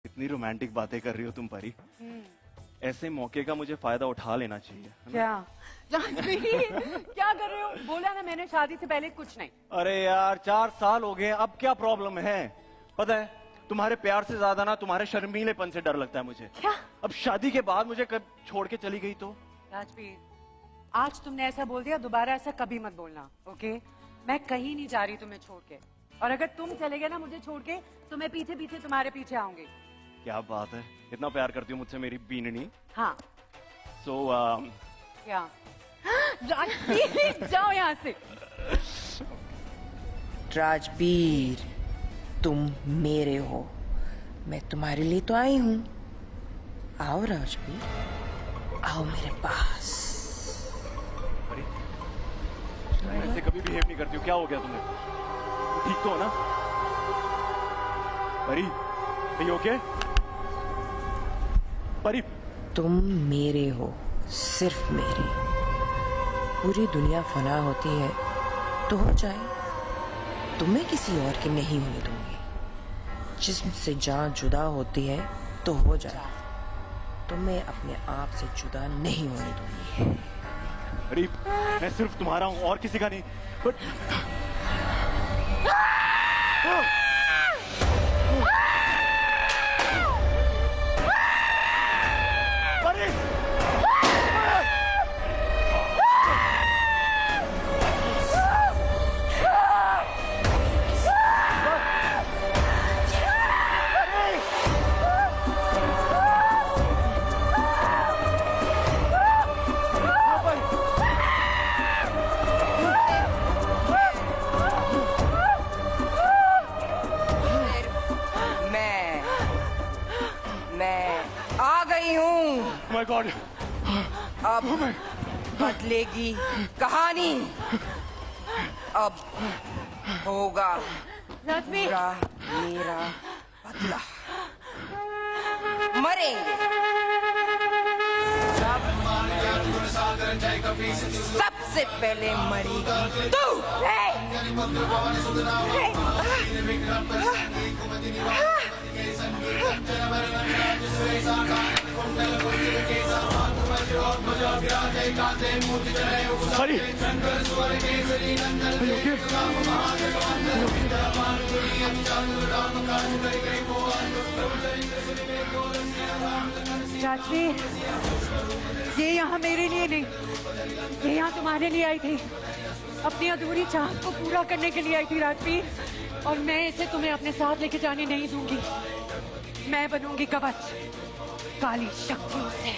इतनी रोमांटिक बातें कर रही हो तुम परी। ऐसे मौके का मुझे फायदा उठा लेना चाहिए। क्या जानवी क्या कर रहे हो? बोला ना मैंने शादी से पहले कुछ नहीं। अरे यार 4 साल हो गए, अब क्या प्रॉब्लम है? पता है तुम्हारे प्यार से ज्यादा ना तुम्हारे शर्मीलेपन से डर लगता है मुझे। क्या? अब शादी के बाद मुझे कब छोड़ के चली गई तो? राजवीर, आज तुमने ऐसा बोल दिया, दोबारा ऐसा कभी मत बोलना, ओके? मैं कहीं नहीं जा रही तुम्हें छोड़ के, और अगर तुम चले गए ना मुझे छोड़ के तो मैं पीछे पीछे तुम्हारे पीछे आऊंगी। क्या बात है, इतना प्यार करती हूँ मुझसे मेरी बीननी। हाँ। क्या? राजवीर जाओ यहाँ से। राजवीर, तुम मेरे हो, मैं तुम्हारे लिए तो आई हूँ। आओ राजवीर, आओ मेरे पास। परी, तुम ऐसे कभी बिहेव नहीं करती हो, क्या हो गया तुम्हें? ठीक तो हो ना? परी, are you okay? परी, तुम मेरे हो, सिर्फ मेरी। पूरी दुनिया फना होती है तो हो जाए, तुम्हें किसी और की नहीं होने दूंगी। जिस्म से जान जुदा होती है तो हो जाए, तुम्हें अपने आप से जुदा नहीं होने दूंगी। परी, मैं सिर्फ तुम्हारा हूं और किसी का नहीं। मैं आ गई हूँ। माय गॉड, अब बदलेगी कहानी। अब होगा राजवीर, मेरा बदला। मरेंगे सबसे पहले मरेगी तू। परी, राजवीर, ये यहाँ मेरे लिए नहीं, ये यहाँ तुम्हारे लिए आई थी। अपनी अधूरी चाहत को पूरा करने के लिए आई थी राजवीर, और मैं इसे तुम्हें अपने साथ लेके जाने नहीं दूंगी। मैं बनूंगी कवच काली शक्तियों से।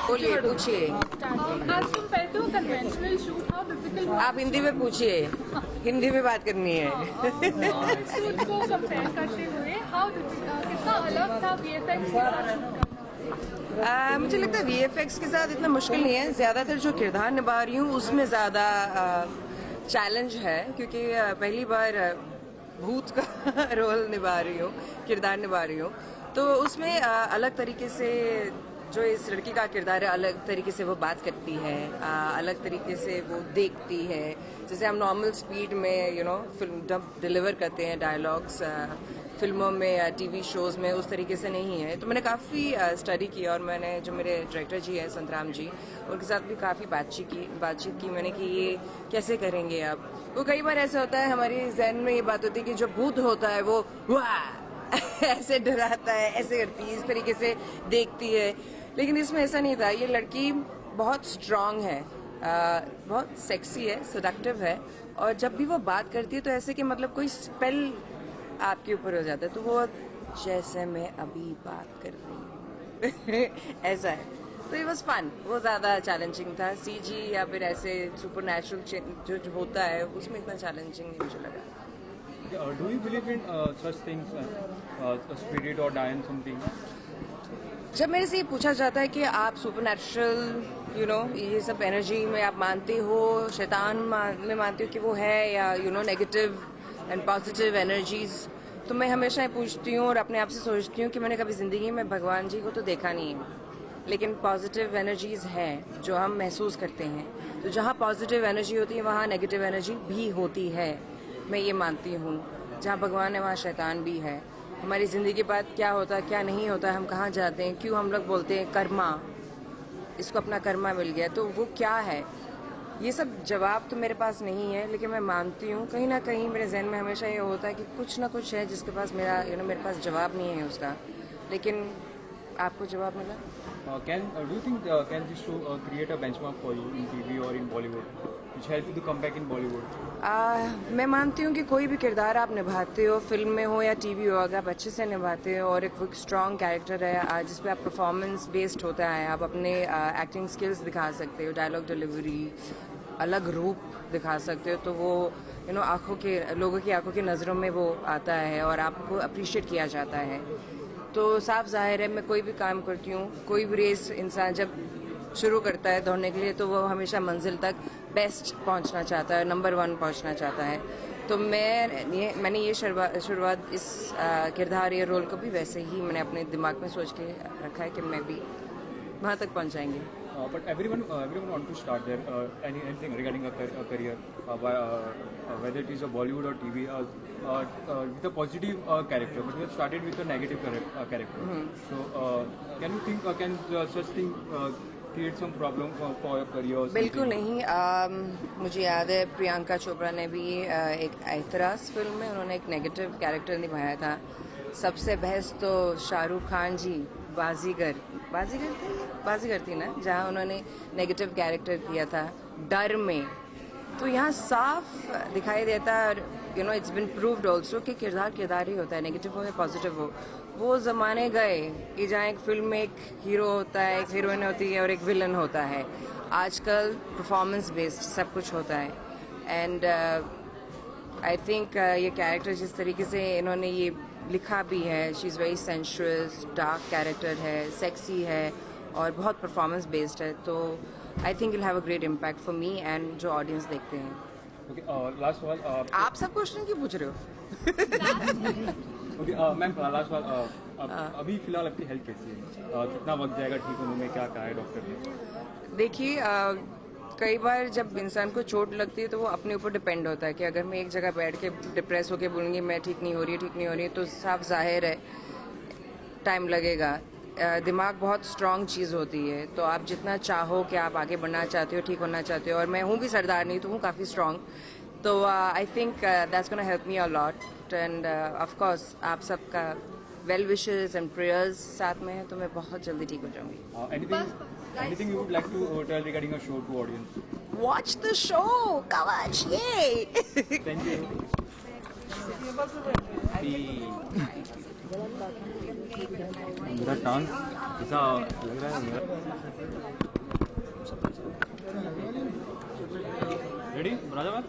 बोलिए, पूछिए। आज तुम पहनते हो कन्वेंशनल सूट, हाउ डिफिकल्ट? आप हिंदी में पूछिए, हिंदी में बात करनी है। सूट को कंपेयर करते हुए कितना अलग था वीएफएक्स के साथ शूट करना? मुझे लगता है वीएफएक्स के साथ इतना मुश्किल नहीं है। ज्यादातर जो किरदार निभा रही हूँ उसमें ज्यादा चैलेंज है, क्योंकि पहली बार भूत का रोल निभा रही हूँ, किरदार निभा रही हूँ, तो उसमें अलग तरीके से जो इस लड़की का किरदार है, अलग तरीके से वो बात करती है, अलग तरीके से वो देखती है। जैसे हम नॉर्मल स्पीड में फिल्म जब डिलीवर करते हैं डायलॉग्स फिल्मों में या टीवी शोज में, उस तरीके से नहीं है। तो मैंने काफ़ी स्टडी की, और मैंने जो मेरे डायरेक्टर जी हैं संतराम जी, उनके साथ भी काफ़ी बातचीत की मैंने कि ये कैसे करेंगे। अब वो कई बार ऐसा होता है, हमारी जहन में ये बात होती है कि जो भूत होता है वो वाह ऐसे डराता है, ऐसे करती है, इस तरीके से देखती है, लेकिन इसमें ऐसा नहीं था। ये लड़की बहुत स्ट्रांग है, बहुत सेक्सी है, सेडक्टिव है, और जब भी वो बात करती है तो ऐसे कि मतलब कोई स्पेल आपके ऊपर हो जाता है। तो वो जैसे मैं अभी बात कर रही हूँ ऐसा है। तो ये वाज फन, वो ज़्यादा चैलेंजिंग था। सीजी या फिर ऐसे सुपर नेचुरल जो होता है उसमें इतना चैलेंजिंग नहीं मुझे लगा। Do you believe in such things, spirit or dine something? जब मेरे से ये पूछा जाता है कि आप सुपर नेचुरल ये सब एनर्जी में आप मानते हो, शैतान में मानते हो कि वो है, या नेगेटिव एंड पॉजिटिव एनर्जीज, तो मैं हमेशा ये पूछती हूँ और अपने आप से सोचती हूँ कि मैंने कभी जिंदगी में भगवान जी को तो देखा नहीं है। लेकिन पॉजिटिव एनर्जीज हैं जो हम महसूस करते हैं। तो जहाँ पॉजिटिव एनर्जी होती है वहाँ नेगेटिव एनर्जी भी होती है, मैं ये मानती हूँ। जहाँ भगवान है वहाँ शैतान भी है। हमारी ज़िंदगी के बाद क्या होता है क्या नहीं होता है, हम कहाँ जाते हैं, क्यों हम लोग बोलते हैं कर्मा, इसको अपना कर्मा मिल गया, तो वो क्या है, ये सब जवाब तो मेरे पास नहीं है। लेकिन मैं मानती हूँ कहीं ना कहीं मेरे जहन में हमेशा ये होता है कि कुछ ना कुछ है जिसके पास मेरा मेरे पास जवाब नहीं है उसका। लेकिन आपको जवाब मिला? Do you think can this show create a benchmark for you in TV or in Bollywood, which help you to come back in Bollywood? मैं मानती हूँ कि कोई भी किरदार आप निभाते हो, फिल्म में हो या टीवी हो, अगर आप अच्छे से निभाते हो और एक स्ट्रॉन्ग कैरेक्टर है जिस पे आप परफॉर्मेंस बेस्ड होता है, आप अपने एक्टिंग स्किल्स दिखा सकते हो, डायलॉग डिलीवरी, अलग रूप दिखा सकते हो, तो वो लोगों की आंखों की नज़रों में वो आता है और आपको अप्रिशिएट किया जाता है। तो साफ जाहिर है मैं कोई भी काम करती हूँ, कोई भी रेस इंसान जब शुरू करता है दौड़ने के लिए तो वो हमेशा मंजिल तक बेस्ट पहुँचना चाहता है, नंबर 1 पहुँचना चाहता है। तो मैंने ये शुरुआत इस किरदार या रोल को भी वैसे ही मैंने अपने दिमाग में सोच के रखा है कि मैं भी वहाँ तक पहुँच जाएंगे। But everyone want to start their anything regarding a career, whether it is a Bollywood or TV, with a positive character, but we have started with a negative character. So can you think can such thing create some problem for your career? Or बिल्कुल नहीं। मुझे याद है प्रियंका चोपड़ा ने भी एक ऐतराज़ film में उन्होंने एक नेगेटिव कैरेक्टर निभाया था। सबसे बेस्ट तो शाहरुख खान जी बाजीगर थी ना, जहाँ उन्होंने नेगेटिव कैरेक्टर किया था डर में। तो यहाँ साफ दिखाई देता है, और इट्स बिन प्रूव्ड ऑल्सो कि किरदार ही होता है, नेगेटिव हो या पॉजिटिव हो। वो ज़माने गए कि जहाँ एक फिल्म में एक हीरो होता है, एक हीरोइन होती है और एक विलन होता है। आजकल परफॉर्मेंस बेस्ड सब कुछ होता है। एंड आई थिंक ये कैरेक्टर जिस तरीके से इन्होंने ये लिखा भी है, she is very sensuous, dark character है, सेक्सी है और बहुत परफॉर्मेंस बेस्ड है। तो I think I'll have a great impact for me and जो ऑडियंस देखते हैं। Okay, last सवाल आप सब क्वेश्चन क्यों पूछ रहे हो? Okay, मैम लास्ट सवाल, अभी फिलहाल आपकी हेल्थ कैसी है? कितना वक्त जाएगा ठीक होने में, क्या कहा है डॉक्टर ने? देखिए कई बार जब इंसान को चोट लगती है तो वो अपने ऊपर डिपेंड होता है कि अगर मैं एक जगह बैठ के डिप्रेस होकर बोलूँगी मैं ठीक नहीं हो रही है, तो साफ जाहिर है टाइम लगेगा। दिमाग बहुत स्ट्रांग चीज़ होती है, तो आप जितना चाहो कि आप आगे बढ़ना चाहते हो, ठीक होना चाहते हो, और मैं हूँ भी सरदार नहीं तो हूँ काफ़ी स्ट्रांग, तो I think that's gonna help me a lot. End of course आप सबका वेल विशेस एंड प्रेयर्स साथ में है तो मैं बहुत जल्दी ठीक हो जाऊंगी। Anything you would like to tell regarding a show to audience? Watch the show, Kavach! Yay! Thank you. मेरा टांग ऐसा लग रहा है मेरा। Ready, Rajavat?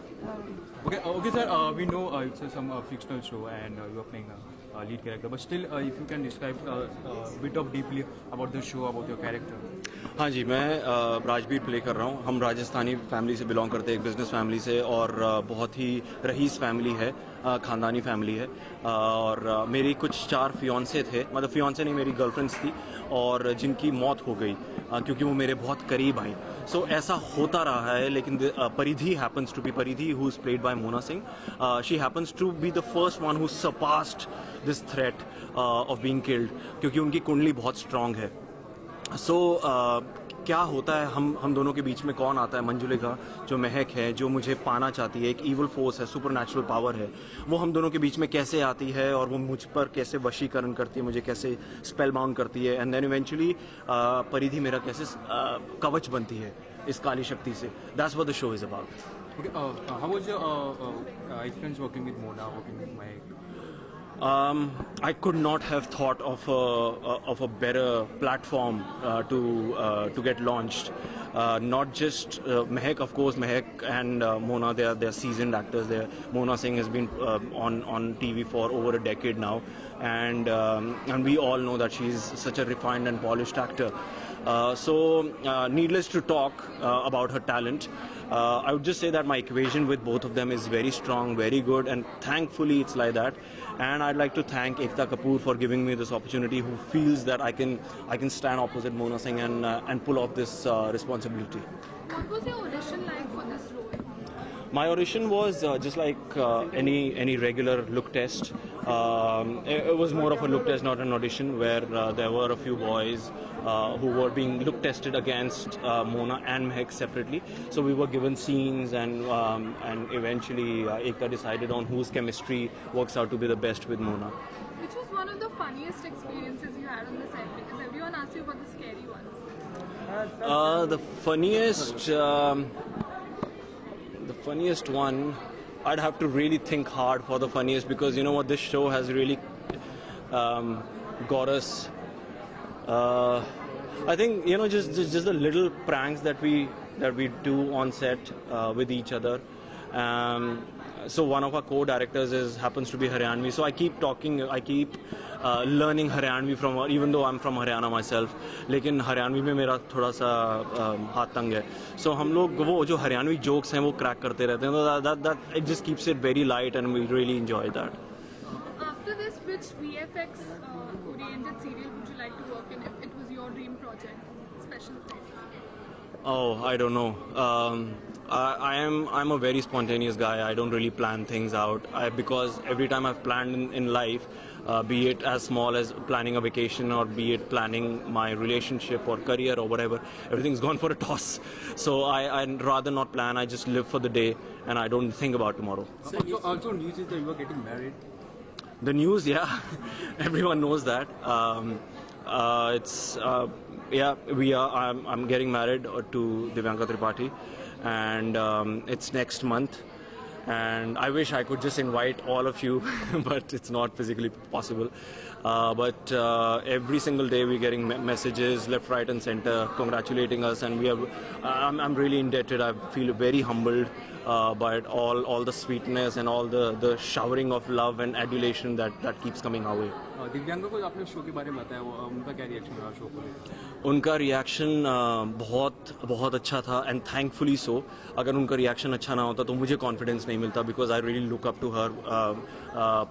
Okay, sir. We know it's some fictional show and you are playing a lead character, but still, if you can describe a bit of deeply about the show, about your character. हाँ जी, मैं Rajbir play कर रहा हूँ। हम Rajasthani family से belong करते हैं, एक बिजनेस फैमिली से, और बहुत ही रईस फैमिली है, ख़ानदानी फैमिली है। और मेरी कुछ 4 फियांसे थे, मतलब फियांसे नहीं, मेरी गर्लफ्रेंड्स थी, और जिनकी मौत हो गई क्योंकि वो मेरे बहुत करीब आई। सो ऐसा होता रहा है, लेकिन Paridhi happens to be, Paridhi who is played by Mona Singh, she happens to be the first one who surpassed this threat of being killed, क्योंकि उनकी कुंडली बहुत स्ट्रांग है। सो क्या होता है, हम दोनों के बीच में कौन आता है? मंजुलिका जो महक है, जो मुझे पाना चाहती है, एक ईवल फोर्स है, सुपर नेचुरल पावर है, वो हम दोनों के बीच में कैसे आती है और वो मुझ पर कैसे वशीकरण करती है, मुझे कैसे स्पेल बाउंड करती है, एंड देन इवेंचुअली परिधि मेरा कैसे कवच बनती है इस काली शक्ति से। That's what the show is about. Okay, how was your experience working with Mona, working with Mahek? I could not have thought of a better platform to get launched. Not just Mahek, of course, Mahek and Mona, they are seasoned actors. Mona Singh has been on TV for over a decade now, and we all know that she is such a refined and polished actor. Needless to talk about her talent, I would just say that my equation with both of them is very strong, very good, and thankfully it's like that. And I'd like to thank Ekta Kapoor for giving me this opportunity, who feels that I can stand opposite Mona Singh and pull off this responsibility. What was your audition like for this role? My audition was just like any regular look test. It was more of a look test, not an audition, where there were a few boys who were being look tested against Mona and Mehak separately. So we were given scenes, and eventually Ekta decided on whose chemistry works out to be the best with Mona. Which was one of the funniest experiences you had on the set? Because everyone asked you about the scary ones. The funniest one, I'd have to really think hard for the funniest, because you know what, this show has really got us. I think, you know, just the little pranks that we do on set with each other. So one of our co-directors happens to be Haryanvi, so I keep learning Haryanvi from her, even though I'm from Haryana myself. लेकिन हरियाणवी में मेरा थोड़ा सा हाथ तंग है. So हम लोग वो जो हरियाणवी jokes हैं वो crack करते रहते हैं. So that it just keeps it very light, and we really enjoy that. After this, which VFX oriented serial would you like to work in if it was your dream project? Special effects. Oh, I don't know. I'm a very spontaneous guy. I don't really plan things out. Because every time I've planned in life, be it as small as planning a vacation, or be it planning my relationship or career or whatever, everything's gone for a toss. So I'd rather not plan. I just live for the day, and I don't think about tomorrow. Also news is that you are getting married. The news, yeah, everyone knows that. I'm getting married to Divyanka Tripathi, and it's next month. And I wish I could just invite all of you, but it's not physically possible. But every single day we're getting messages left, right, and center congratulating us, and I'm really indebted. I feel very humbled by all the sweetness and all the showering of love and adulation that keeps coming our way. Divyanga को आपने show के बारे में बताया, उनका क्या reaction रहा show को लेकर? उनका रिएक्शन बहुत अच्छा था, एंड थैंकफुली सो. अगर उनका रिएक्शन अच्छा ना होता तो मुझे कॉन्फिडेंस नहीं मिलता, because I really look up to her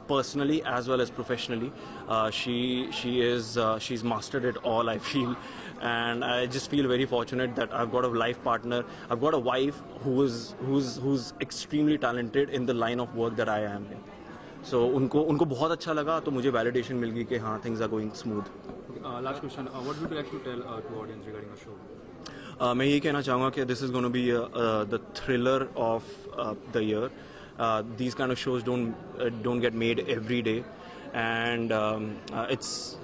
personally as well as professionally. She's mastered it all, I feel, and I just feel very fortunate that I've got a life partner. I've got a wife who's extremely talented in the line of work that I am in. So उनको बहुत अच्छा लगा, तो मुझे validation मिल गई कि हाँ, things are going smooth. Last question, what would you like to tell to audience regarding the show? मैं ये कहना चाहूँगा कि this is going to be the thriller of the year. These kind of shows don't get made every day, and it's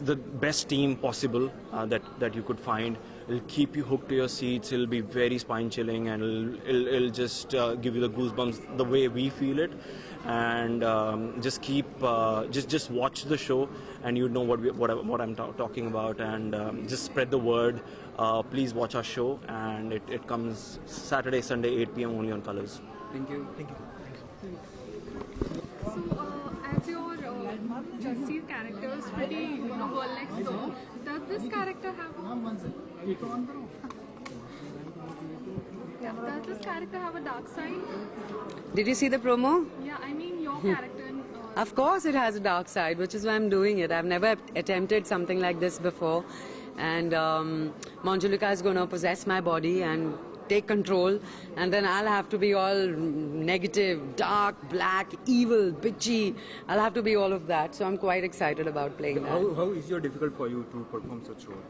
the best team possible that you could find. It'll keep you hooked to your seats. It'll be very spine chilling, and it'll just give you the goosebumps the way we feel it. And just watch the show, and you know what I'm talking about, and just spread the word. Please watch our show, and it comes Saturday, Sunday, 8 p.m. only on Colors. Thank you. So, as your Justice character is pretty, girl next door, does this character have a dark side? Did you see the promo? Yeah, I mean your character. Of course it has a dark side, which is why I'm doing it. I've never attempted something like this before. And Manjulika is going to possess my body and take control, and then I'll have to be all negative, dark, black, evil, bitchy. I'll have to be all of that. So I'm quite excited about playing that. How is it difficult for you to perform such role?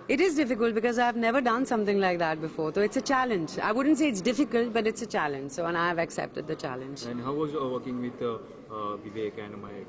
It is difficult because I've never done something like that before. So it's a challenge. I wouldn't say it's difficult, but it's a challenge. So, and I have accepted the challenge. And how was working with Vivek and Mike?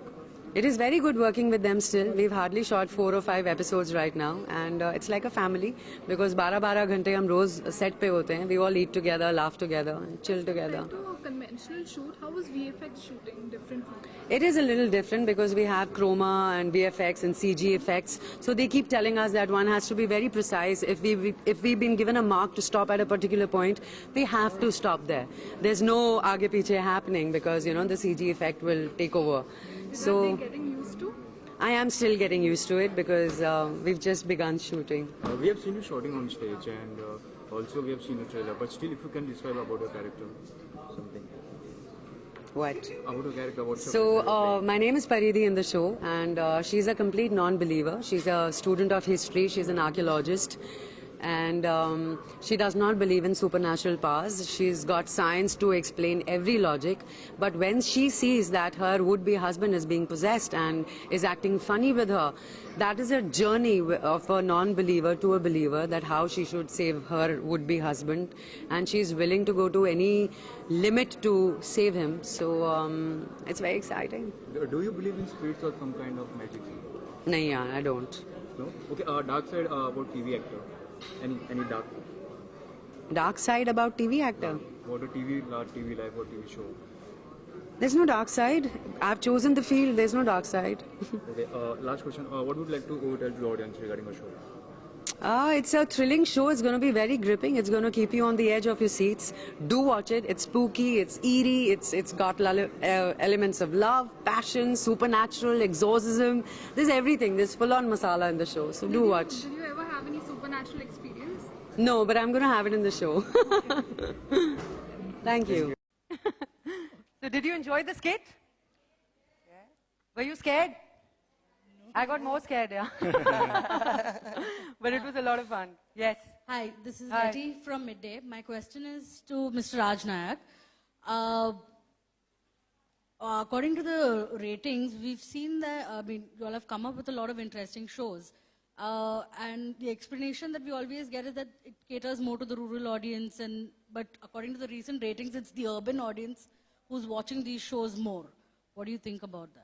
It is very good working with them still. We've hardly shot 4 or 5 episodes right now, and it's like a family because 12-12 घंटे हम रोज set पे होते हैं. We all eat together, laugh together, chill together. Compared to a conventional shoot, how was VFX shooting different from? It is a little different because we have chroma and VFX and CG effects. So they keep telling us that one has to be very precise. If we've been given a mark to stop at a particular point, we have to stop there. There's no aage piche happening because the CG effect will take over. Is that they getting used to? I am still getting used to it because we've just begun shooting. We have seen you shouting on stage, and also we have seen a trailer. But still, if you can describe about your character, something What? about your character, what's your So, character? my name is Paridi in the show, and she's a complete non-believer. She's a student of history. She's an archaeologist. And she does not believe in supernatural powers. She's got science to explain every logic. But when she sees that her would-be husband is being possessed and is acting funny with her, that is a journey of a non-believer to a believer, that how she should save her would-be husband. And she's willing to go to any limit to save him. So it's very exciting. Do you believe in spirits or some kind of magic? No, yeah, I don't. No. Okay. Dark side about TV actor. Any dark? Dark side about TV actor? What a TV life or TV show? There's no dark side. I've chosen the field. There's no dark side. Okay. Last question. What would you like to tell to the audience regarding a show? It's a thrilling show. It's going to be very gripping. It's going to keep you on the edge of your seats. Do watch it. It's spooky. It's eerie. It's got elements of love, passion, supernatural, exorcism. There's everything. There's full-on masala in the show. So do watch. Did you ever have any supernatural experience? No, but I'm going to have it in the show. Thank you. So did you enjoy the skit? Yeah. Were you scared? I got more scared, yeah. But it was a lot of fun. Yes. Hi, this is Hi. Letty from Midday. My question is to Mr. Raj Nayak. According to the ratings, we've seen that, you all have come up with a lot of interesting shows. And the explanation that we always get is that it caters more to the rural audience, but according to the recent ratings, it's the urban audience who's watching these shows more. What do you think about that?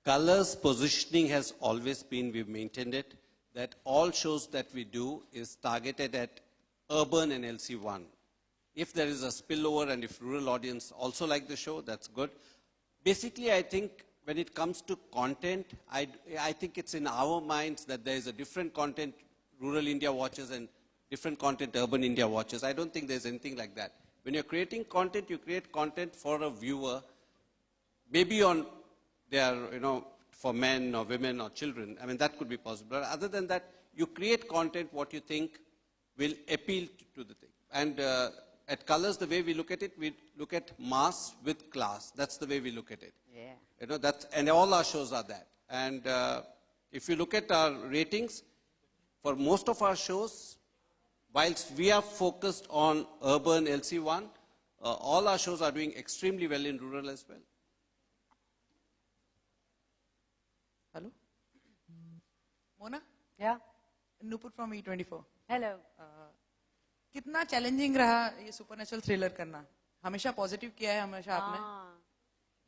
Colors positioning has always been, we've maintained it, that all shows that we do is targeted at urban and LC1. If there is a spillover and if rural audience also like the show, that's good. Basically, I think when it comes to content, I think it's in our minds that there is a different content rural India watches and different content urban India watches. I don't think there's anything like that. When you're creating content, you create content for a viewer, maybe on their, for men or women or children. I mean, that could be possible. But other than that, you create content what you think will appeal to the thing. And at Colors, the way we look at it, we look at mass with class. That's the way we look at it. Yeah. And all our shows are that. And if you look at our ratings, for most of our shows, whilst we are focused on urban LC1, all our shows are doing extremely well in rural as well. Hello? Mona? Yeah. Nupur from E24. Hello. कितना challenging रहा ये supernatural thriller करना? हमेशा positive किया है हमेशा आपने?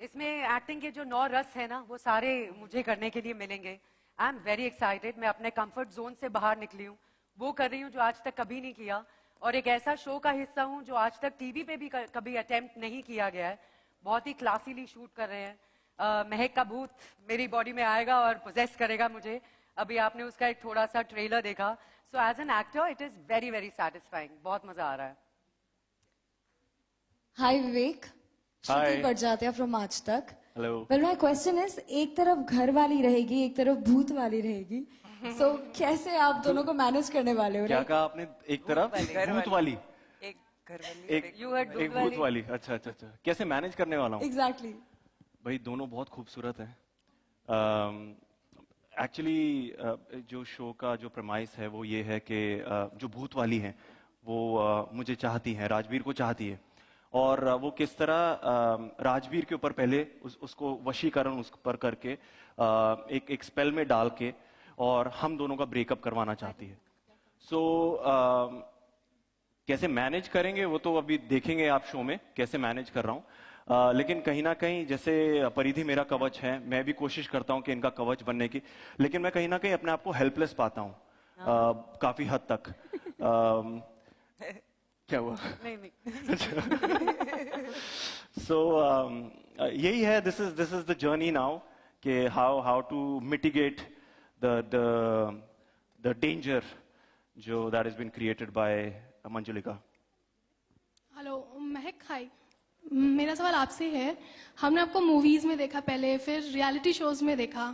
इसमें एक्टिंग के जो 9 रस है ना, वो सारे मुझे करने के लिए मिलेंगे. I am very excited. मैं अपने कंफर्ट जोन से बाहर निकली हूँ. वो कर रही हूँ जो आज तक कभी नहीं किया. और एक ऐसा शो का हिस्सा हूँ जो आज तक टीवी पे भी कभी अटेम्प्ट नहीं किया गया है. बहुत ही क्लासीली शूट कर रहे हैं. महक का भूत मेरी बॉडी में आएगा और पोजेस करेगा मुझे. अभी आपने उसका एक थोड़ा सा ट्रेलर देखा. So as an actor it is very very satisfying. बहुत मजा आ रहा है. हाय विवेक. श्रुति बड़जात्या फ्रॉम आज तक. Hello. Well my question is, एक तरफ घर वाली रहेगी, एक तरफ भूत वाली रहेगी. सो कैसे आप दोनों को मैनेज करने वाले हो? क्या कहा आपने? एक तरफ भूत वाली, एक घर वाली, एक भूत वाली. अच्छा अच्छा अच्छा. कैसे मैनेज करने वाला हूँ? एग्जैक्टली. भाई दोनों बहुत खूबसूरत हैं. एक्चुअली जो शो का जो प्रमाइस है वो ये है कि जो भूत वाली हैं वो मुझे चाहती हैं, राजवीर को चाहती है. और वो किस तरह राजवीर के ऊपर पहले उसको वशीकरण उस पर करके एक स्पेल में डाल के और हम दोनों का ब्रेकअप करवाना चाहती है. सो कैसे मैनेज करेंगे वो तो अभी देखेंगे आप शो में कैसे मैनेज कर रहा हूँ. लेकिन कहीं ना कहीं जैसे परिधि मेरा कवच है, मैं भी कोशिश करता हूँ कि इनका कवच बनने की, लेकिन मैं कहीं ना कहीं अपने आप को हेल्पलेस पाता हूँ काफी हद तक. क्या हुआ? सो यही है. This is the journey now कि how to mitigate the danger जो that is been created by Manjulika. Hello Mahak. Hi. मेरा सवाल आपसे है. हमने आपको मूवीज में देखा पहले, फिर रियलिटी शोज में देखा,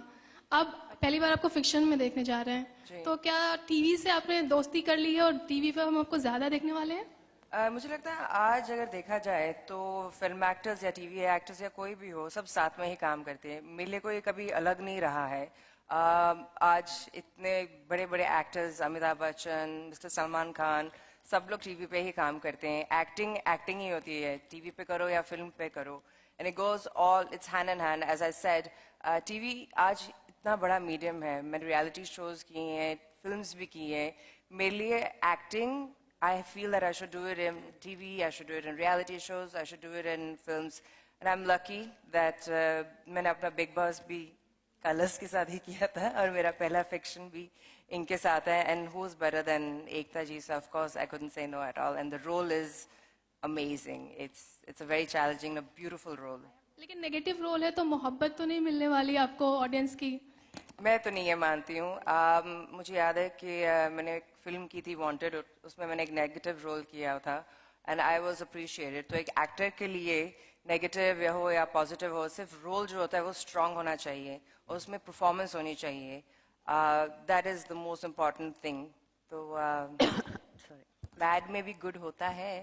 अब पहली बार आपको फिक्शन में देखने जा रहे हैं, तो क्या टीवी से आपने दोस्ती कर ली है और टीवी पे हम आपको ज्यादा देखने वाले हैं? मुझे लगता है आज अगर देखा जाए तो फिल्म एक्टर्स या टीवी एक्टर्स या कोई भी हो, सब साथ में ही काम करते हैं। मेरे लिए कोई कभी अलग नहीं रहा है। आज इतने बड़े बड़े एक्टर्स, अमिताभ बच्चन, मिस्टर सलमान खान, सब लोग टीवी पे ही काम करते हैं। एक्टिंग एक्टिंग ही होती है, टीवी पे करो या फिल्म पे करो, and it goes all, it's hand in hand. As I said, TV आज इतना बड़ा मीडियम है। मैंने रियलिटी शोज किए हैं, फिल्म्स भी की हैं। मेरे लिए acting, I feel that I should do it in TV, I should do it in reality shows, I should do it in films. And I'm lucky that मैंने अपना Big Boss भी कलर्स के साथ ही किया था और मेरा पहला fiction भी इनके साथ है. And who's better than Ekta ji? So of course I couldn't say no at all. And the role is amazing. It's a very challenging, a beautiful role. लेकिन नेगेटिव रोल है तो मोहब्बत तो नहीं मिलने वाली आपको ऑडियंस की? मैं तो नहीं ये मानती हूँ। मुझे याद है कि मैंने एक फिल्म की थी वांटेड, उसमें मैंने एक नेगेटिव रोल किया था एंड आई वाज अप्रिशिएटेड। तो एक एक्टर के लिए नेगेटिव हो या पॉजिटिव हो, सिर्फ रोल जो होता है वो स्ट्रांग होना चाहिए और उसमें परफॉर्मेंस होनी चाहिए। That is the most important thing. तो बैड में भी गुड होता है।